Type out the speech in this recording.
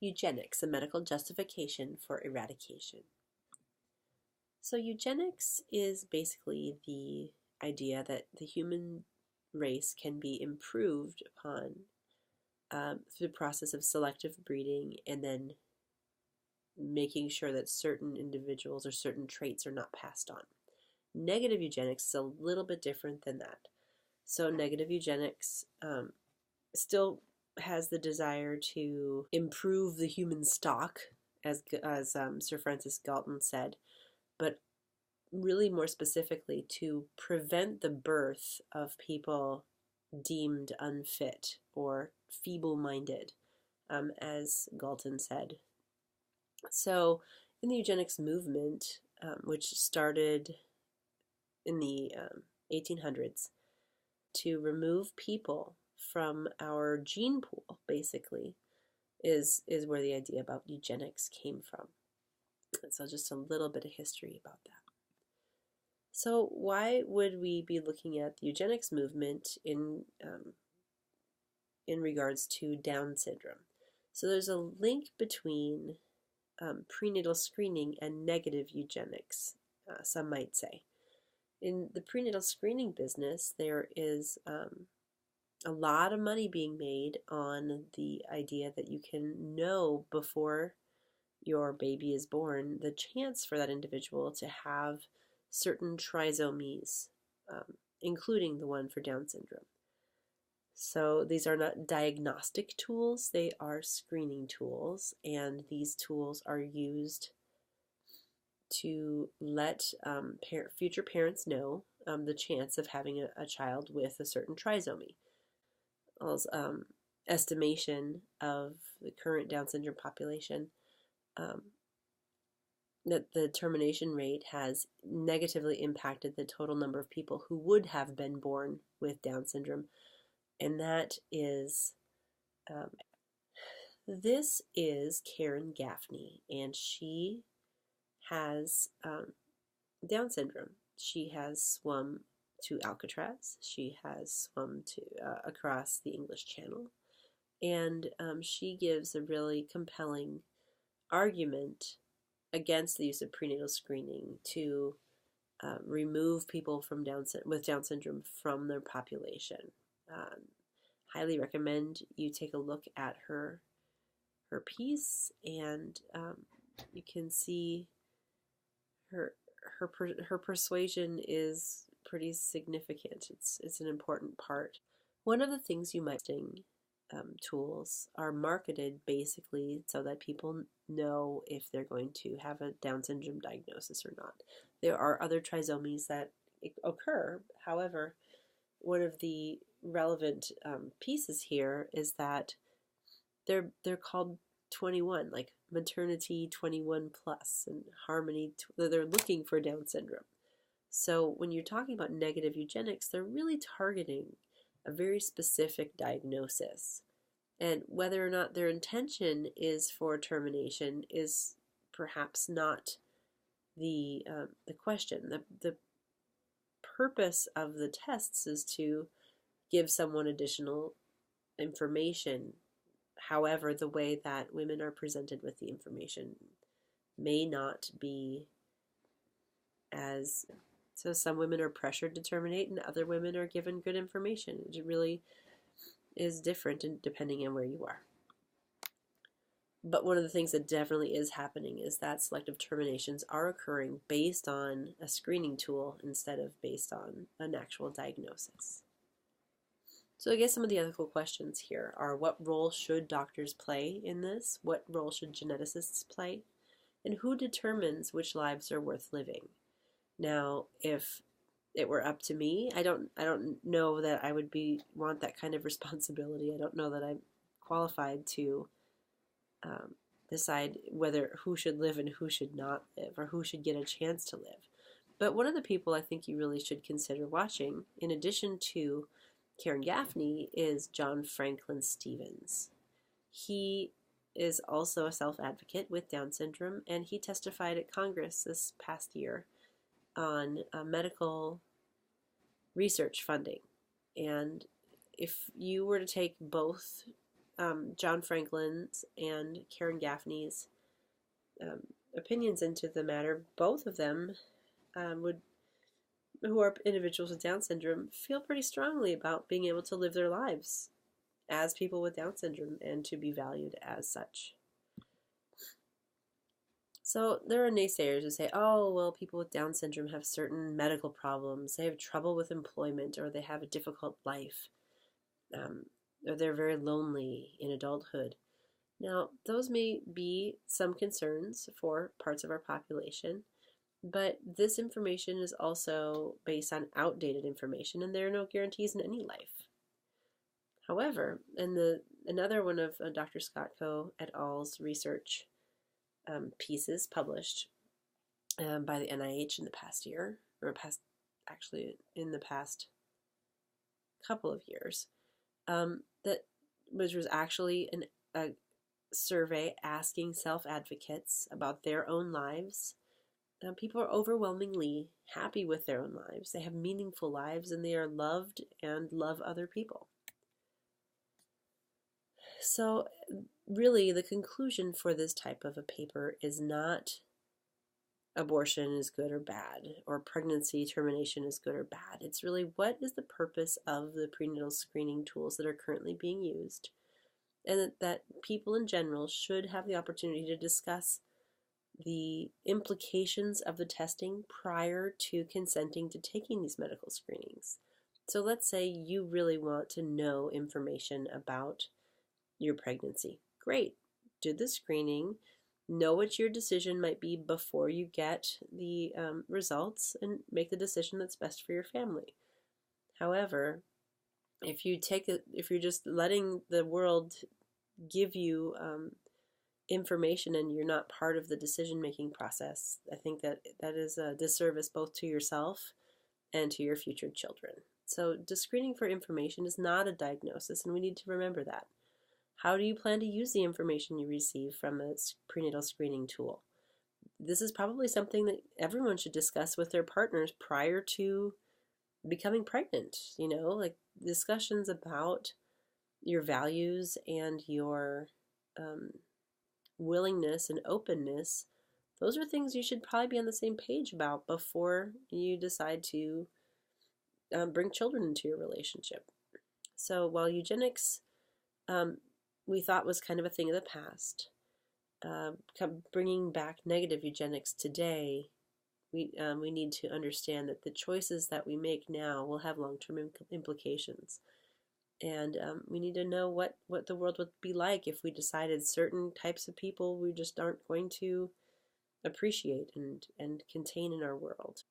Eugenics, a medical justification for eradication. So eugenics is basically the idea that the human race can be improved upon through the process of selective breeding and then making sure that certain individuals or certain traits are not passed on. Negative eugenics is a little bit different than that. So negative eugenics still has the desire to improve the human stock, as Sir Francis Galton said, but really more specifically to prevent the birth of people deemed unfit or feeble-minded, as Galton said. So in the eugenics movement, which started in the 1800s, to remove people from our gene pool, basically, is where the idea about eugenics came from. And so just a little bit of history about that. So why would we be looking at the eugenics movement in regards to Down syndrome? So there's a link between prenatal screening and negative eugenics, some might say. In the prenatal screening business, there is a lot of money being made on the idea that you can know before your baby is born the chance for that individual to have certain trisomies, including the one for Down syndrome. So these are not diagnostic tools, they are screening tools, and these tools are used to let future parents know the chance of having a child with a certain trisomy. Estimation of the current Down syndrome population, that the termination rate has negatively impacted the total number of people who would have been born with Down syndrome. And that is, this is Karen Gaffney, and she has Down syndrome. She has swum to Alcatraz. She has swum to across the English Channel, and she gives a really compelling argument against the use of prenatal screening to remove people from with Down syndrome from their population. Highly recommend you take a look at her piece, and you can see her persuasion is pretty significant. It's an important part. One of the things you might see, tools are marketed basically so that people know if they're going to have a Down syndrome diagnosis or not. There are other trisomies that occur. However, one of the relevant pieces here is that they're called 21, like maternity 21 plus and harmony. They're looking for Down syndrome. So when you're talking about negative eugenics, they're really targeting a very specific diagnosis. And whether or not their intention is for termination is perhaps not the question. The purpose of the tests is to give someone additional information. However, the way that women are presented with the information may not be as... So some women are pressured to terminate and other women are given good information. It really is different depending on where you are. But one of the things that definitely is happening is that selective terminations are occurring based on a screening tool instead of based on an actual diagnosis. So I guess some of the ethical questions here are: what role should doctors play in this? What role should geneticists play? And who determines which lives are worth living? Now, if it were up to me, I don't know that I would want that kind of responsibility. I don't know that I'm qualified to decide who should live and who should not live, or who should get a chance to live. But one of the people I think you really should consider watching, in addition to Karen Gaffney, is John Franklin Stevens. He is also a self-advocate with Down syndrome, and he testified at Congress this past year on medical research funding. And if you were to take both John Franklin's and Karen Gaffney's opinions into the matter, both of them who are individuals with Down syndrome, feel pretty strongly about being able to live their lives as people with Down syndrome and to be valued as such. So there are naysayers who say, oh, well, people with Down syndrome have certain medical problems, they have trouble with employment, or they have a difficult life, or they're very lonely in adulthood. Now, those may be some concerns for parts of our population, but this information is also based on outdated information, and there are no guarantees in any life. However, in another one of Dr. Scottco et al.'s research pieces published by the NIH in the past year, or in the past couple of years, which was actually a survey asking self-advocates about their own lives. People are overwhelmingly happy with their own lives. They have meaningful lives, and they are loved and love other people. So really, the conclusion for this type of a paper is not abortion is good or bad, or pregnancy termination is good or bad. It's really, what is the purpose of the prenatal screening tools that are currently being used, and that people in general should have the opportunity to discuss the implications of the testing prior to consenting to taking these medical screenings. So let's say you really want to know information about your pregnancy. Great. Do the screening, know what your decision might be before you get the results, and make the decision that's best for your family. However, if you're just letting the world give you information and you're not part of the decision-making process, I think that is a disservice both to yourself and to your future children. So screening for information is not a diagnosis, and we need to remember that. How do you plan to use the information you receive from a prenatal screening tool? This is probably something that everyone should discuss with their partners prior to becoming pregnant. Like discussions about your values and your willingness and openness. Those are things you should probably be on the same page about before you decide to bring children into your relationship. So while eugenics we thought was kind of a thing of the past, bringing back negative eugenics today, we need to understand that the choices that we make now will have long-term implications. And we need to know what the world would be like if we decided certain types of people we just aren't going to appreciate and contain in our world.